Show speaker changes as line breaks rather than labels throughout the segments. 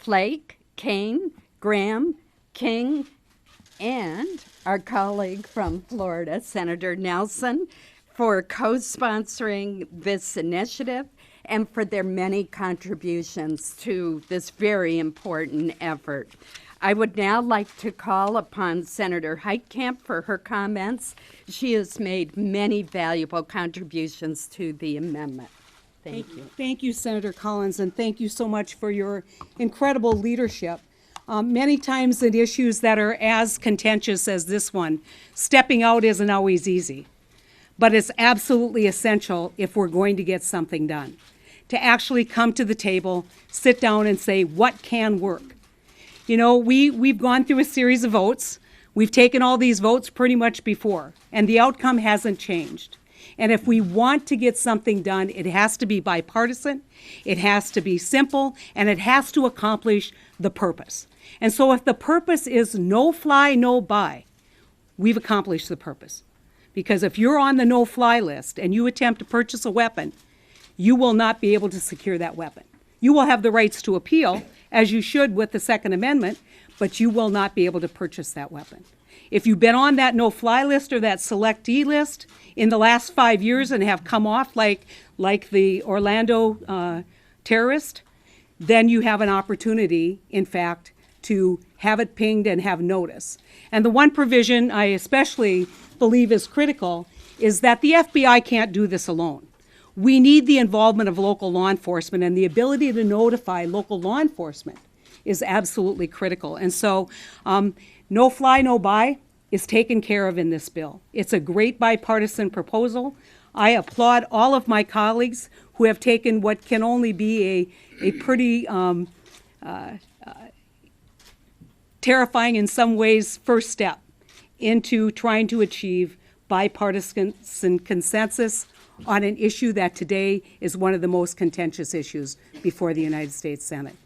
Flake, Kaine, Graham, King, and our colleague from Florida, Senator Nelson, for co-sponsoring this initiative and for their many contributions to this very important effort. I would now like to call upon Senator Heitkamp for her comments. She has made many valuable contributions to the amendment. Thank you.
Thank you, Senator Collins, and thank you so much for your incredible leadership. Many times in issues that are as contentious as this one, stepping out isn't always easy, but it's absolutely essential if we're going to get something done, to actually come to the table, sit down and say, what can work? You know, we've gone through a series of votes. We've taken all these votes pretty much before, and the outcome hasn't changed. And if we want to get something done, it has to be bipartisan, it has to be simple, and it has to accomplish the purpose. And so if the purpose is no fly, no buy, we've accomplished the purpose. Because if you're on the no fly list and you attempt to purchase a weapon, you will not be able to secure that weapon. You will have the rights to appeal, as you should with the Second Amendment, but you will not be able to purchase that weapon. If you've been on that no-fly list or that selectee list in the last 5 years and have come off like the Orlando terrorist, then you have an opportunity, in fact, to have it pinged and have notice. And the one provision I especially believe is critical is that the FBI can't do this alone. We need the involvement of local law enforcement, and the ability to notify local law enforcement is absolutely critical. And so no fly, no buy is taken care of in this bill. It's a great bipartisan proposal. I applaud all of my colleagues who have taken what can only be a pretty terrifying in some ways first step into trying to achieve bipartisan consensus on an issue that today is one of the most contentious issues before the United States Senate.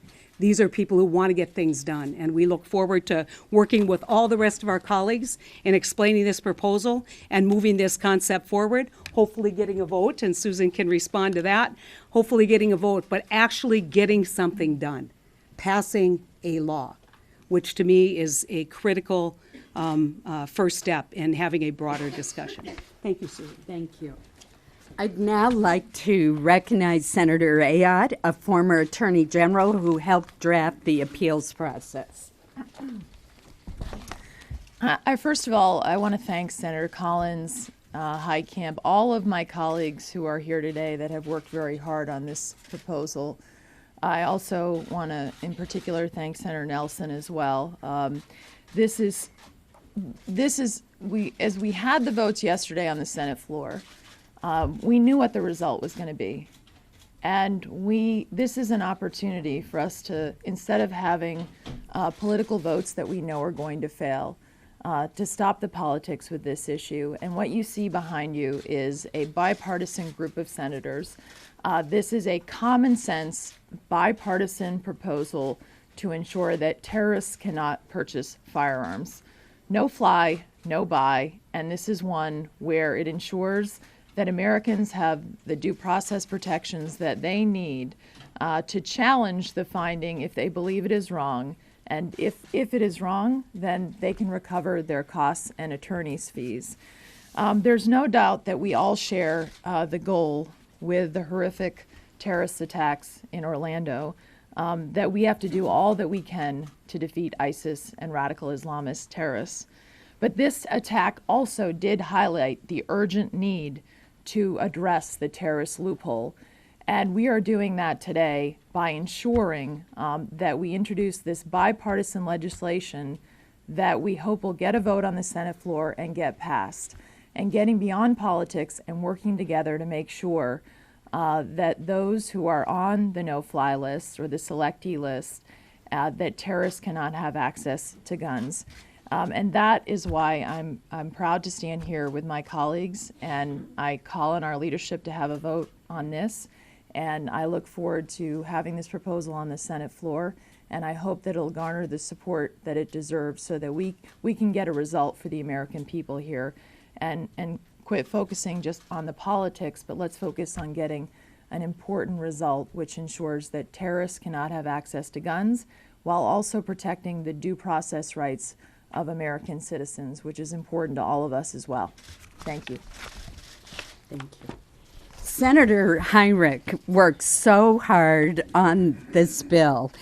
These are people who want to get things done, and we look forward to working with all the rest of our colleagues in explaining this proposal and moving this concept forward, hopefully getting a vote, and Susan can respond to that, hopefully getting a vote, but actually getting something done, passing a law, which to me is a critical first step in having a broader discussion. Thank you, Susan.
Thank you. I'd now like to recognize Senator Ayotte, a former Attorney General who helped draft the appeals process.
First of all, I want to thank Senator Collins, Heitkamp, all of my colleagues who are here today that have worked very hard on this proposal. I also want to, in particular, thank Senator Nelson as well. As we had the votes yesterday on the Senate floor, we knew what the result was going to be. And this is an opportunity for us to, instead of having political votes that we know are going to fail, to stop the politics with this issue. And what you see behind you is a bipartisan group of senators. This is a common sense bipartisan proposal to ensure that terrorists cannot purchase firearms. No fly, no buy, and this is one where it ensures that Americans have the due process protections that they need to challenge the finding if they believe it is wrong. And if it is wrong, then they can recover their costs and attorney's fees. There's no doubt that we all share the goal with the horrific terrorist attacks in Orlando, that we have to do all that we can to defeat ISIS and radical Islamist terrorists. But this attack also did highlight the urgent need to address the terrorist loophole. And we are doing that today by ensuring that we introduce this bipartisan legislation that we hope will get a vote on the Senate floor and get passed. And getting beyond politics and working together to make sure that those who are on the no-fly list or the selectee list, that terrorists cannot have access to guns. And that is why I'm proud to stand here with my colleagues, and I call on our leadership to have a vote on this. And I look forward to having this proposal on the Senate floor, and I hope that it'll garner the support that it deserves so that we can get a result for the American people here and quit focusing just on the politics, but let's focus on getting an important result which ensures that terrorists cannot have access to guns while also protecting the due process rights of American citizens, which is important to all of us as well. Thank you.
Thank you. Senator Heinrich worked so hard on this bill.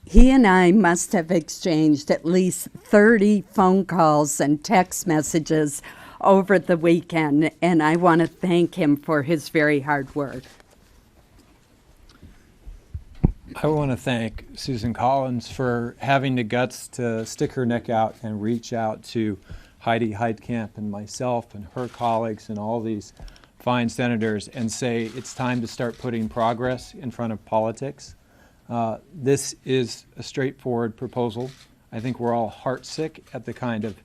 He and I must have exchanged at least 30 phone calls and text messages over the weekend, and I want to thank him for his very hard work.
I want to thank Susan Collins for having the guts to stick her neck out and reach out to Heidi Heitkamp and myself and her colleagues and all these fine senators and say it's time to start putting progress in front of politics. This is a straightforward proposal. I think we're all heartsick at the kind of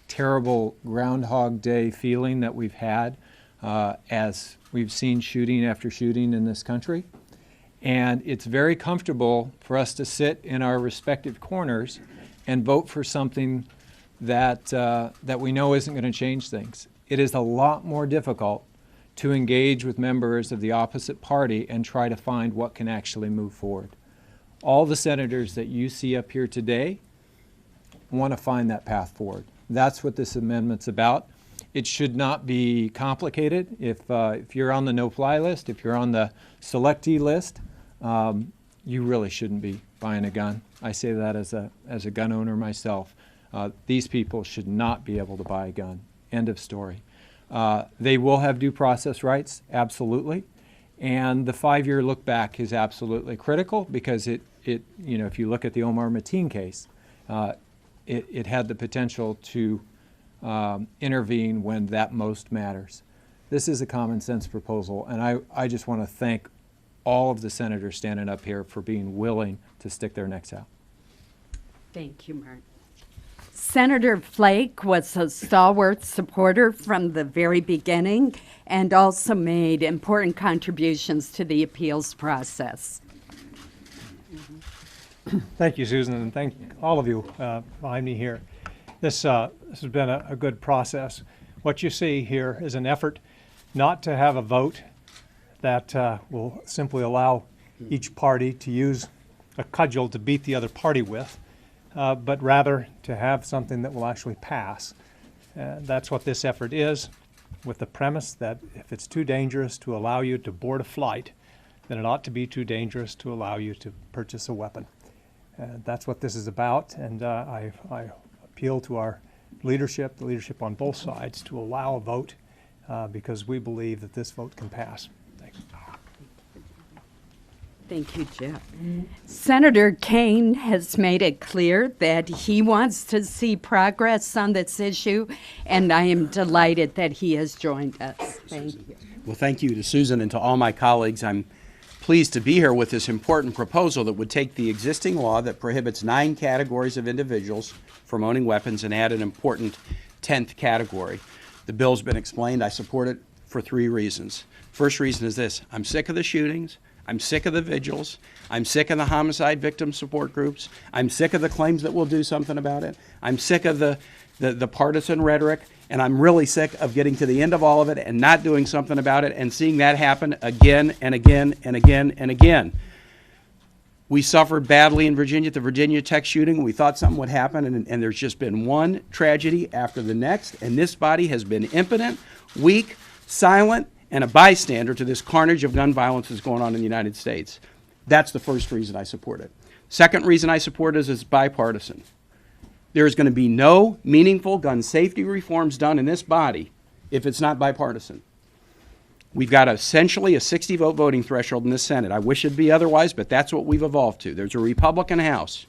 terrible Groundhog Day feeling that we've had as we've seen shooting after shooting in this country. And it's very comfortable for us to sit in our respective corners and vote for something that, that we know isn't going to change things. It is a lot more difficult to engage with members of the opposite party and try to find what can actually move forward. All the senators that you see up here today want to find that path forward. That's what this amendment's about. It should not be complicated. If you're on the no-fly list, if you're on the selectee list, you really shouldn't be buying a gun. I say that as a gun owner myself. These people should not be able to buy a gun. End of story. They will have due process rights, absolutely. And the 5-year look back is absolutely critical because it you know, if you look at the Omar Mateen case, it had the potential to intervene when that most matters. This is a common sense proposal, and I just want to thank all of the senators standing up here for being willing to stick their necks out.
Thank you, Mark. Senator Flake was a stalwart supporter from the very beginning and also made important contributions to the appeals process.
Thank you, Susan, and thank all of you behind me here. This has been a good process. What you see here is an effort not to have a vote that will simply allow each party to use a cudgel to beat the other party with, but rather to have something that will actually pass. That's what this effort is, with the premise that if it's too dangerous to allow you to board a flight, then it ought to be too dangerous to allow you to purchase a weapon. That's what this is about, and I appeal to our leadership, the leadership on both sides, to allow a vote because we believe that this vote can pass. Thanks.
Thank you, Jeff. Senator Kaine has made it clear that he wants to see progress on this issue, and I am delighted that he has joined us. Thank you.
Well, thank you to Susan and to all my colleagues. I'm pleased to be here with this important proposal that would take the existing law that prohibits 9 categories of individuals from owning weapons and add an important 10th category. The bill's been explained. I support it for 3 reasons. First reason is this: I'm sick of the shootings. I'm sick of the vigils. I'm sick of the homicide victim support groups. I'm sick of the claims that we'll do something about it. I'm sick of the partisan rhetoric, and I'm really sick of getting to the end of all of it and not doing something about it and seeing that happen again and again and again and again. We suffered badly in Virginia at the Virginia Tech shooting. We thought something would happen, and there's just been one tragedy after the next, and this body has been impotent, weak, silent, and a bystander to this carnage of gun violence that's going on in the United States. That's the first reason I support it. Second reason I support it is it's bipartisan. There is going to be no meaningful gun safety reforms done in this body if it's not bipartisan. We've got essentially a 60-vote voting threshold in this Senate. I wish it'd be otherwise, but that's what we've evolved to. There's a Republican House.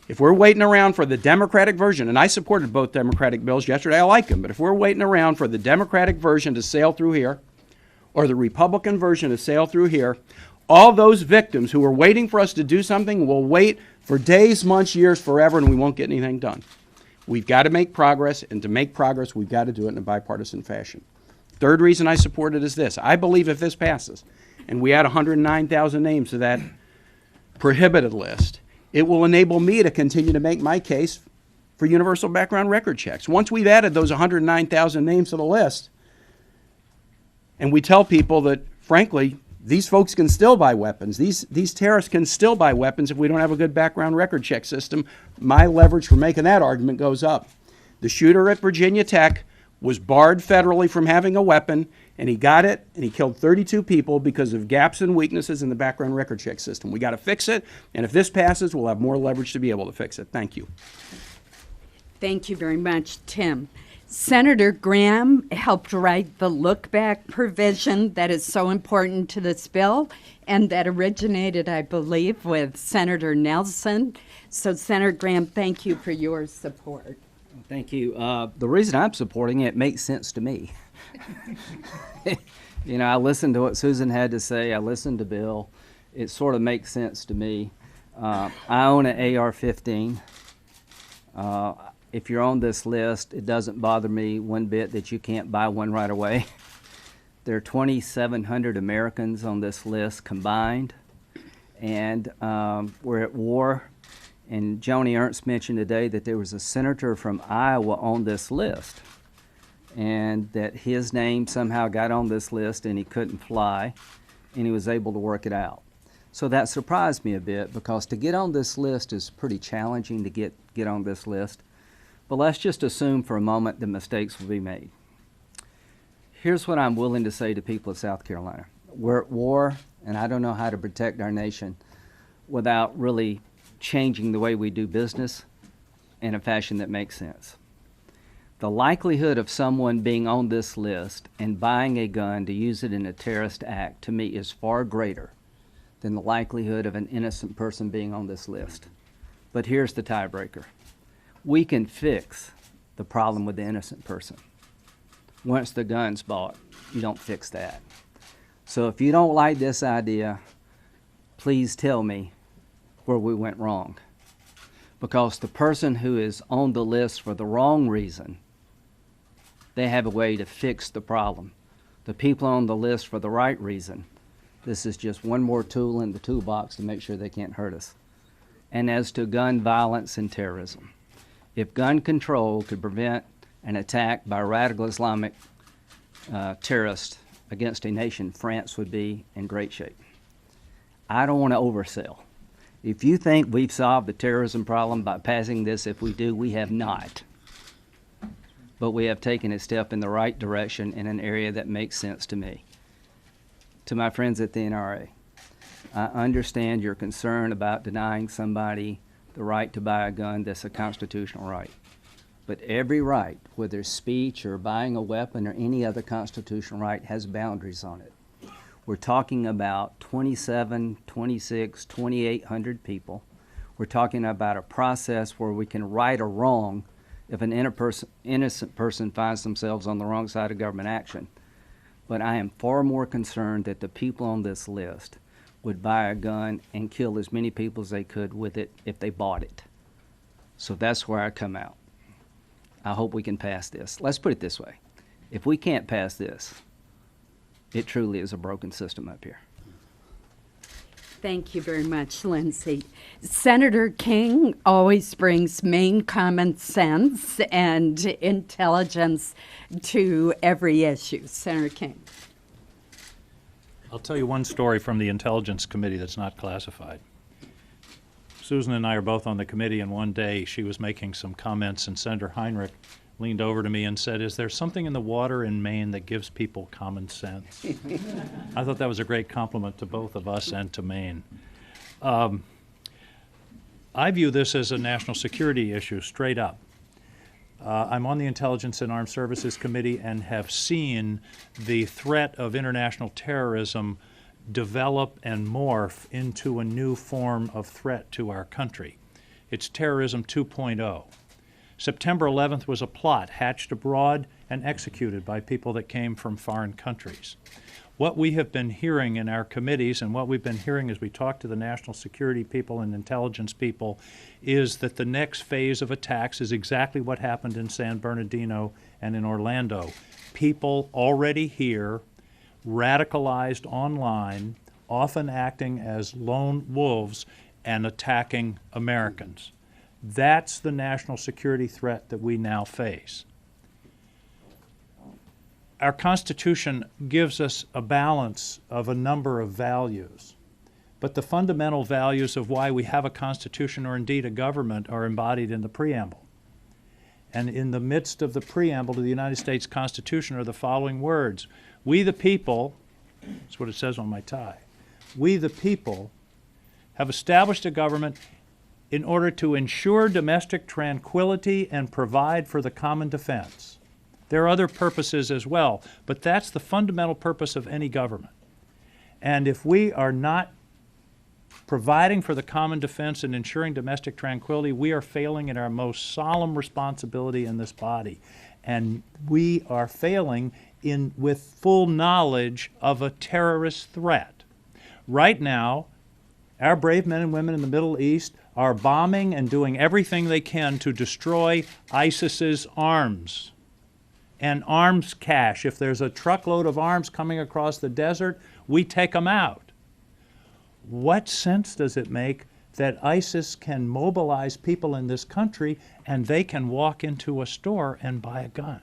If we're waiting around for the Democratic version, and I supported both Democratic bills yesterday, I like them, but if we're waiting around for the Democratic version to sail through here, or the Republican version to sail through here, all those victims who are waiting for us to do something will wait for days, months, years, forever, and we won't get anything done. We've got to make progress, and to make progress, we've got to do it in a bipartisan fashion. Third reason I support it is this. I believe if this passes, and we add 109,000 names to that prohibited list, it will enable me to continue to make my case for universal background record checks. Once we've added those 109,000 names to the list, and we tell people that, frankly, these folks can still buy weapons. These terrorists can still buy weapons if we don't have a good background record check system. My leverage for making that argument goes up. The shooter at Virginia Tech was barred federally from having a weapon, and he got it, and he killed 32 people because of gaps and weaknesses in the background record check system. We got to fix it, and if this passes, we'll have more leverage to be able to fix it. Thank you.
Thank you very much, Tim. Senator Graham helped write the look-back provision that is so important to this bill and that originated, I believe, with Senator Nelson. So, Senator Graham, thank you for your support.
Thank you. The reason I'm supporting it makes sense to me. You know, I listened to what Susan had to say. I listened to Bill. It sort of makes sense to me. I own an AR-15. If you're on this list, it doesn't bother me one bit that you can't buy one right away. There are 2,700 Americans on this list combined, and we're at war. And Joni Ernst mentioned today that there was a senator from Iowa on this list, and that his name somehow got on this list and he couldn't fly, and he was able to work it out. So that surprised me a bit, because to get on this list is pretty challenging to get on this list. But let's just assume for a moment that mistakes will be made. Here's what I'm willing to say to people of South Carolina. We're at war, and I don't know how to protect our nation without really changing the way we do business in a fashion that makes sense. The likelihood of someone being on this list and buying a gun to use it in a terrorist act, to me, is far greater than the likelihood of an innocent person being on this list. But here's the tiebreaker. We can fix the problem with the innocent person. Once the gun's bought, you don't fix that. So if you don't like this idea, please tell me where we went wrong. Because the person who is on the list for the wrong reason, they have a way to fix the problem. The people on the list for the right reason, this is just one more tool in the toolbox to make sure they can't hurt us. And as to gun violence and terrorism, if gun control could prevent an attack by radical Islamic terrorists against a nation, France would be in great shape. I don't want to oversell. If you think we've solved the terrorism problem by passing this, if we do, we have not. But we have taken a step in the right direction in an area that makes sense to me. To my friends at the NRA, I understand your concern about denying somebody the right to buy a gun. That's a constitutional right. But every right, whether it's speech or buying a weapon or any other constitutional right, has boundaries on it. We're talking about 27, 26, 2,800 people. We're talking about a process where we can right a wrong if an innocent person finds themselves on the wrong side of government action. But I am far more concerned that the people on this list would buy a gun and kill as many people as they could with it if they bought it. So that's where I come out. I hope we can pass this. Let's put it this way. If we can't pass this, it truly is a broken system up here.
Thank you very much, Lindsey. Senator King always brings Maine common sense and intelligence to every issue. Senator King.
I'll tell you one story from the Intelligence Committee that's not classified. Susan and I are both on the committee, and one day she was making some comments, and Senator Heinrich leaned over to me and said, "Is there something in the water in Maine that gives people common sense?" I thought that was a great compliment to both of us and to Maine. I view this as a national security issue, straight up. I'm on the Intelligence and Armed Services Committee and have seen the threat of international terrorism develop and morph into a new form of threat to our country. It's terrorism 2.0. September 11th was a plot hatched abroad and executed by people that came from foreign countries. What we have been hearing in our committees and what we've been hearing as we talk to the national security people and intelligence people is that the next phase of attacks is exactly what happened in San Bernardino and in Orlando. People already here, radicalized online, often acting as lone wolves and attacking Americans. That's the national security threat that we now face. our Constitution gives us a balance of a number of values. But the fundamental values of why we have a Constitution or indeed a government are embodied in the preamble. And in the midst of the preamble to the United States Constitution are the following words: "We the people," that's what it says on my tie, "we the people have established a government in order to ensure domestic tranquility and provide for the common defense." There are other purposes as well, but that's the fundamental purpose of any government. And if we are not providing for the common defense and ensuring domestic tranquility, we are failing in our most solemn responsibility in this body. And we are failing with full knowledge of a terrorist threat. Right now, our brave men and women in the Middle East are bombing and doing everything they can to destroy ISIS's arms and arms cache. If there's a truckload of arms coming across the desert, we take them out. What sense does it make that ISIS can mobilize people in this country and they can walk into a store and buy a gun?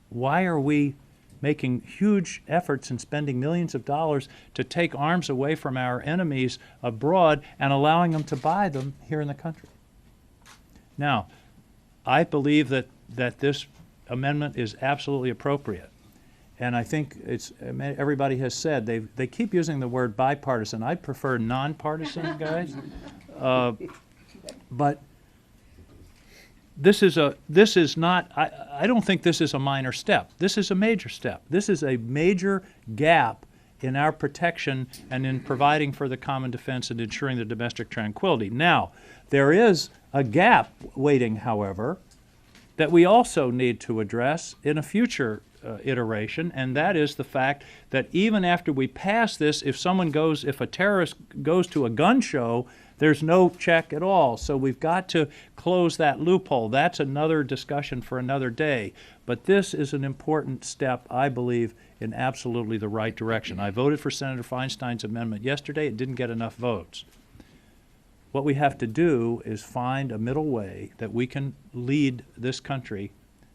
Why are we making huge efforts and spending millions of dollars to take arms away from our enemies abroad and allowing them to buy them here in the country? Now, I believe that this amendment is absolutely appropriate. And I think everybody has said, they keep using the word bipartisan. I prefer nonpartisan, guys. But this is not, I don't think this is a minor step. This is a major step. This is a major gap in our protection and in providing for the common defense and ensuring the domestic tranquility. Now, there is a gap waiting, however, that we also need to address in a future iteration, and that is the fact that even after we pass this, if a terrorist goes to a gun show, there's no check at all. So we've got to close that loophole. That's another discussion for another day. But this is an important step, I believe, in absolutely the right direction. I voted for Senator Feinstein's amendment yesterday. It didn't get enough votes. What we have to do is find a middle way that we can lead this country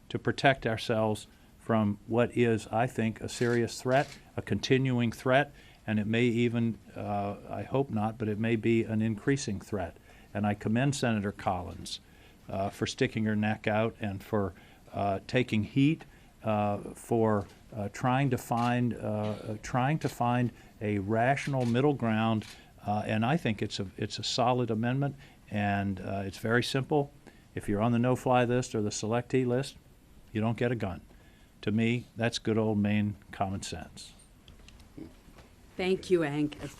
to protect ourselves from what is, I think, a serious threat, a continuing threat, and it may even, I hope not, but it may be an increasing threat. And I commend Senator Collins for sticking her neck out and for taking heat, for trying to find a rational middle ground. And I think it's a solid amendment, and it's very simple. If you're on the no-fly list or the selectee list, you don't get a gun. To me, that's good old Maine common sense.
Thank you, Angus.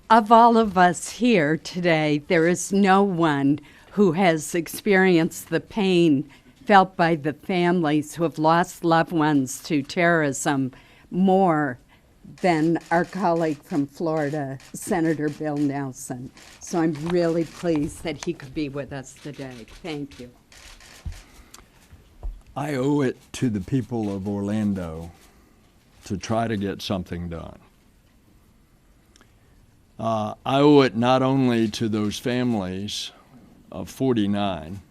Of all of us here today, there is no one who has experienced the pain felt by the families who have lost loved ones to terrorism more than our colleague from Florida, Senator Bill Nelson. So I'm really pleased that he could be with us today. Thank you.
I owe it to the people of Orlando to try to get something done. I owe it not only to those families of 49,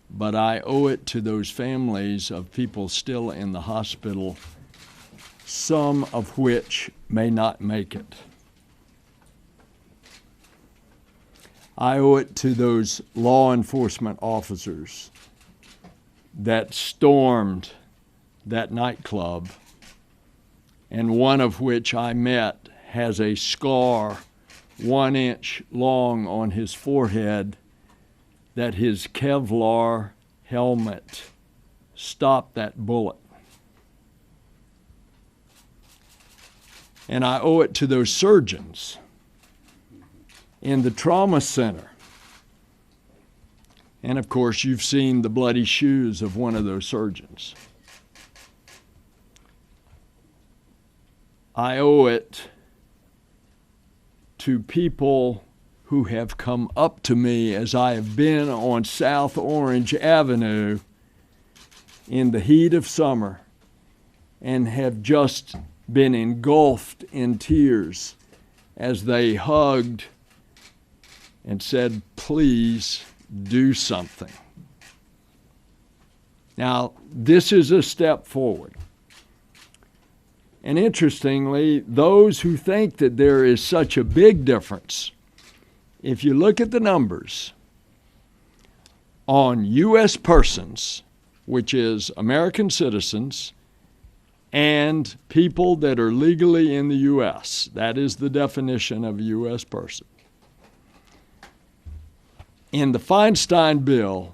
but I owe it to those families of people still in the hospital, some of which may not make it. I owe it to those law enforcement officers that stormed that nightclub, and one of which I met has a scar 1 inch long on his forehead that his Kevlar helmet stopped that bullet. And I owe it to those surgeons in the trauma center. And of course, you've seen the bloody shoes of one of those surgeons. I owe it to people who have come up to me as I have been on South Orange Avenue in the heat of summer and have just been engulfed in tears as they hugged and said, "Please do something." Now, this is a step forward. And interestingly, those who think that there is such a big difference, if you look at the numbers on U.S. persons, which is American citizens and people that are legally in the U.S., that is the definition of a U.S. person. In the Feinstein bill,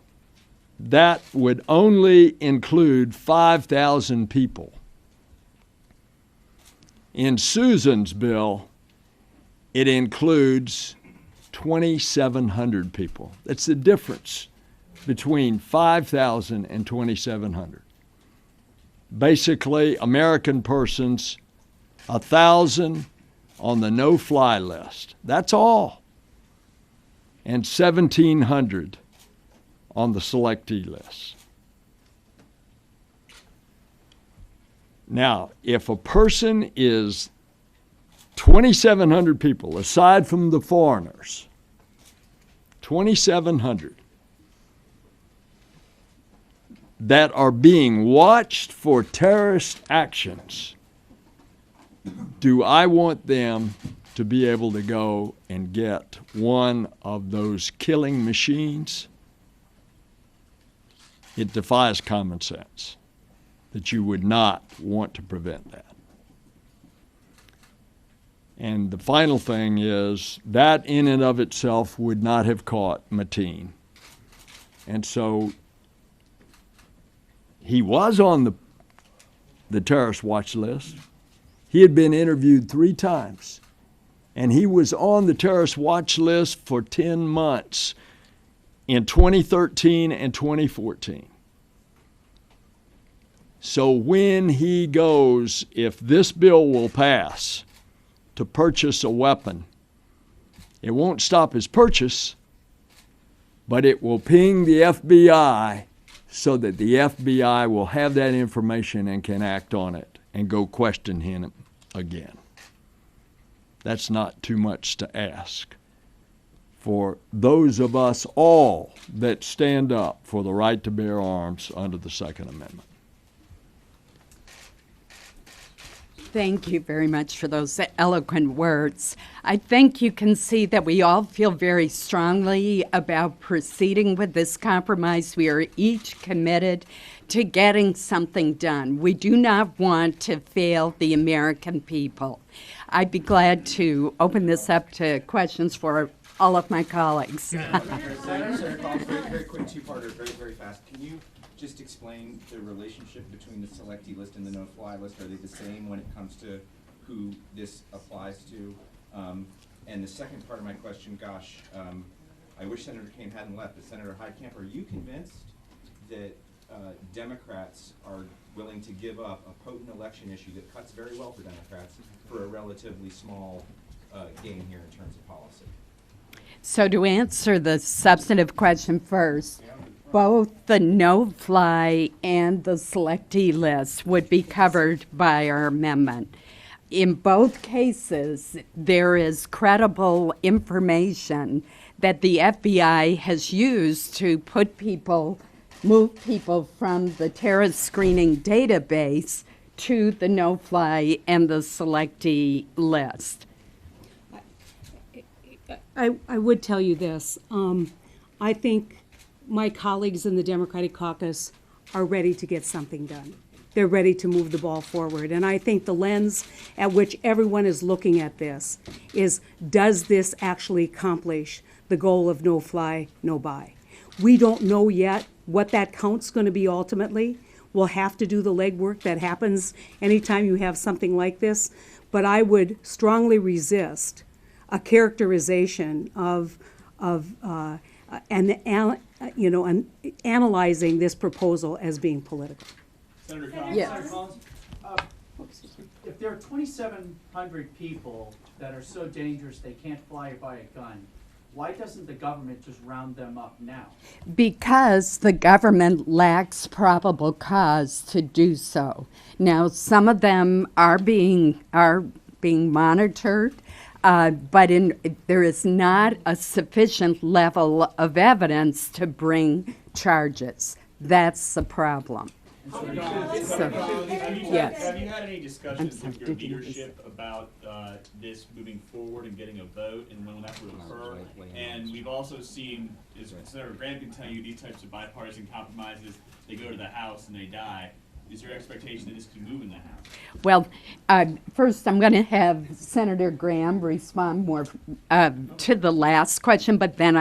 that would only include 5,000 people. In Susan's bill, it includes 2,700 people. That's the difference between 5,000 and 2,700. Basically, American persons, 1,000 on the no-fly list. That's all. And 1,700 on the selectee list. Now, if a person is 2,700 people, aside from the foreigners, 2,700 that are being watched for terrorist actions, do I want them to be able to go and get one of those killing machines? It defies common sense that you would not want to prevent that. And the final thing is that in and of itself would not have caught Mateen. And so he was on the terrorist watch list. He had been interviewed 3 times. And he was on the terrorist watch list for 10 months in 2013 and 2014. So when he goes, if this bill will pass, to purchase a weapon, it won't stop his purchase, but it will ping the FBI so that the FBI will have that information and can act on it and go question him again. That's not too much to ask for those of us all that stand up for the right to bear arms under the Second Amendment.
Thank you very much for those eloquent words. I think you can see that we all feel very strongly about proceeding with this compromise. We are each committed to getting something done. We do not want to fail the American people. I'd be glad to open this up to questions for all of my colleagues.
Senator Collins, very quick two-parter, very fast. Can you just explain the relationship between the selectee list and the no-fly list? Are they the same when it comes to who this applies to? And the second part of my question, I wish Senator Kaine hadn't left, but Senator Heitkamp, are you convinced that Democrats are willing to give up a potent election issue that cuts very well for Democrats for a relatively small gain here in terms of policy?
So to answer the substantive question first, both the no-fly and the selectee list would be covered by our amendment. In both cases, there is credible information that the FBI has used to move people from the terrorist screening database to the no-fly and the selectee list.
I would tell you this. I think my colleagues in the Democratic caucus are ready to get something done. They're ready to move the ball forward. And I think the lens at which everyone is looking at this is, does this actually accomplish the goal of no fly, no buy? We don't know yet what that count's going to be ultimately. We'll have to do the legwork that happens anytime you have something like this. But I would strongly resist a characterization of analyzing this proposal as being political.
Senator Collins.
Yes.
Senator Collins, if there are 2,700 people that are so dangerous they can't fly by a gun, why doesn't the government just round them up now?
Because the government lacks probable cause to do so. Now, some of them are being monitored, but there is not a sufficient level of evidence to bring charges. That's the problem. Yes.
Have you had any discussions
sorry,
with your
did you notice?
leadership about this moving forward and getting a vote and when that would occur? And we've also seen, as Senator Graham can tell you, these types of bipartisan compromises, they go to the House and they die. Is your expectation that this could move in the House?
Well, first I'm going to have Senator Graham respond more to the last question, but then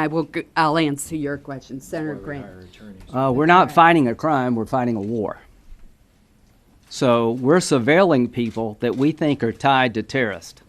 I'll answer your question. Senator Graham.
We're not fighting a crime, we're fighting a war. So we're surveilling people that we think are tied to terrorists.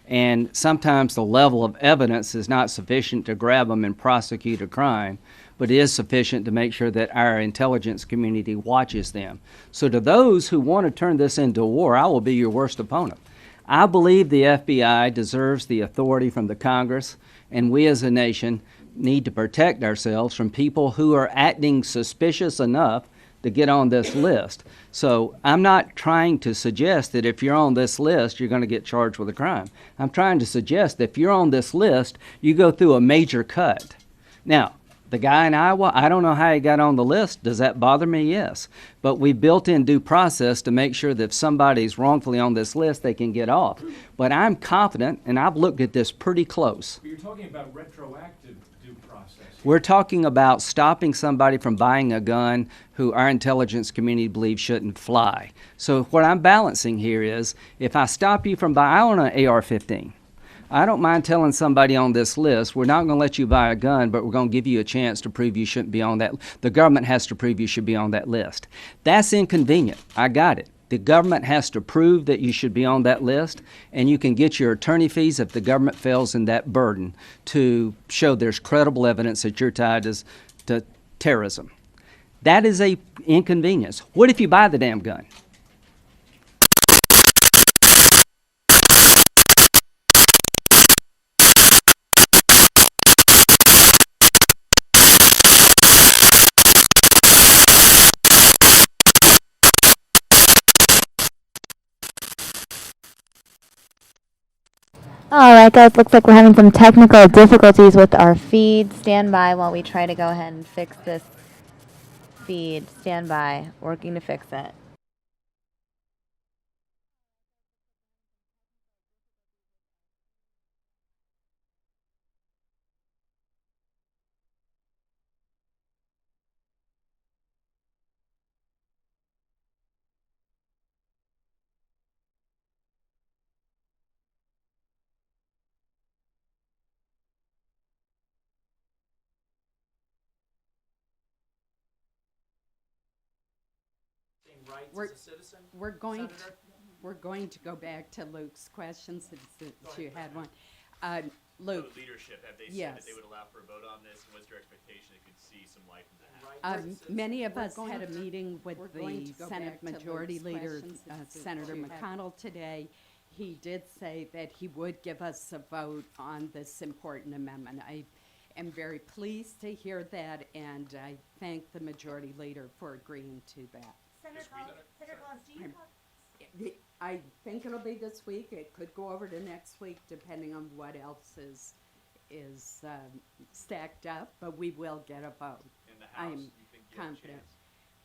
And sometimes the level of evidence is not sufficient to grab them and prosecute a crime, but is sufficient to make sure that our intelligence community watches them. So to those who want to turn this into a war, I will be your worst opponent. I believe the FBI deserves the authority from the Congress, and we as a nation need to protect ourselves from people who are acting suspicious enough to get on this list. So I'm not trying to suggest that if you're on this list, you're going to get charged with a crime. I'm trying to suggest that if you're on this list, you go through a major cut. Now, the guy in Iowa, I don't know how he got on the list. Does that bother me? Yes. But we built in due process to make sure that if somebody's wrongfully on this list, they can get off. But I'm confident, and I've looked at this pretty close.
But you're talking about retroactive due process.
We're talking about stopping somebody from buying a gun who our intelligence community believes shouldn't fly. So what I'm balancing here is, if I stop you from buying, I own an AR-15. I don't mind telling somebody on this list, we're not going to let you buy a gun, but we're going to give you a chance to prove you shouldn't be on that. The government has to prove you should be on that list. That's inconvenient. I got it. The government has to prove that you should be on that list, and you can get your attorney fees if the government fails in that burden to show there's credible evidence that you're tied to terrorism. That is a inconvenience. What if you buy the damn gun?
All right, guys, looks like we're having some technical difficulties with our feed. Stand by while we try to go ahead and fix this feed. Stand by, working to fix it.
We're going to go back to Luke's questions since you had one. Luke.
The leadership, have they said that they would allow for a vote on this? And what's your expectation it could see some life in the House?
Many of us had a meeting with the Senate Majority Leader, Senator McConnell, today. He did say that he would give us a vote on this important amendment. I am very pleased to hear that, and I thank the Majority Leader for agreeing to that.
Senator Collins, do you
I think it'll be this week. It could go over to next week, depending on what else is stacked up, but we will get a vote.
In the House,
I'm
you think you have a
confident.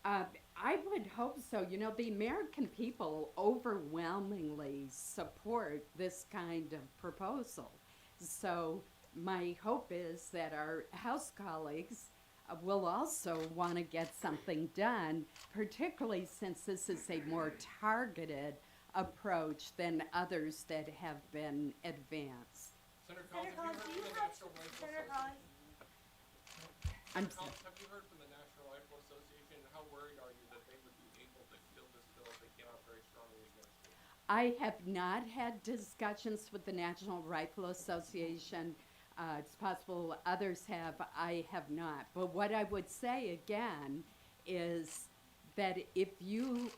chance?
I would hope so. You know, the American people overwhelmingly support this kind of proposal. So my hope is that our House colleagues will also want to get something done, particularly since this is a more targeted approach than others that have been advanced.
Senator Collins, have you heard from the National Rifle Association? Have you heard from the National Rifle Association? How worried are you that they would be able to kill this bill if they came out very strongly against it?
I have not had discussions with the National Rifle Association. It's possible others have. I have not. But what I would say again is that if you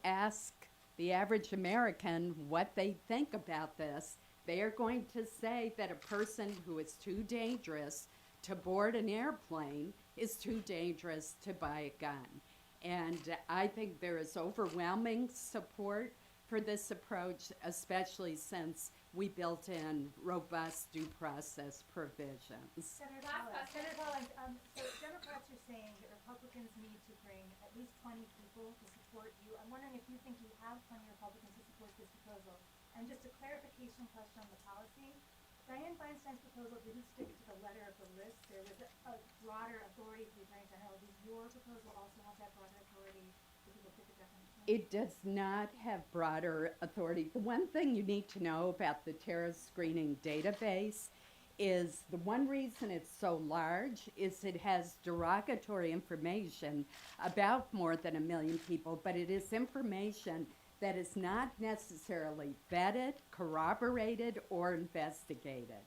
ask the average American what they think about this, they are going to say that a person who is too dangerous to board an airplane is too dangerous to buy a gun. And I think there is overwhelming support for this approach, especially since we built in robust due process provisions.
Senator Collins, so Democrats are saying that Republicans need to bring at least 20 people to support you. I'm wondering if you think you have 20 Republicans to support this proposal. And just a clarification question on the policy. Dianne Feinstein's proposal didn't stick to the letter of the list. There was a broader authority for the Attorney General. Does your proposal also have that broader authority for people to pick a definition?
It does not have broader authority. The one thing you need to know about the terrorist screening database is the one reason it's so large is it has derogatory information about more than 1 million people, but it is information that is not necessarily vetted, corroborated, or investigated.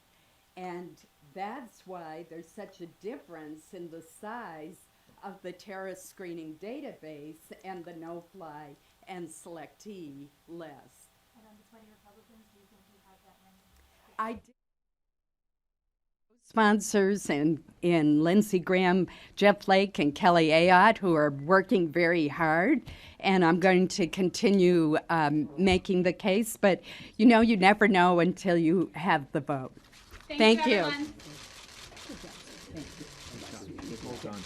And that's why there's such a difference in the size of the terrorist screening database and the no-fly and selectee list.
And on the 20 Republicans, do you think you have that many?
I did. Sponsors in Lindsey Graham, Jeff Flake, and Kelly Ayotte, who are working very hard, and I'm going to continue making the case, but you know, you never know until you have the vote. Thank you.
Well done.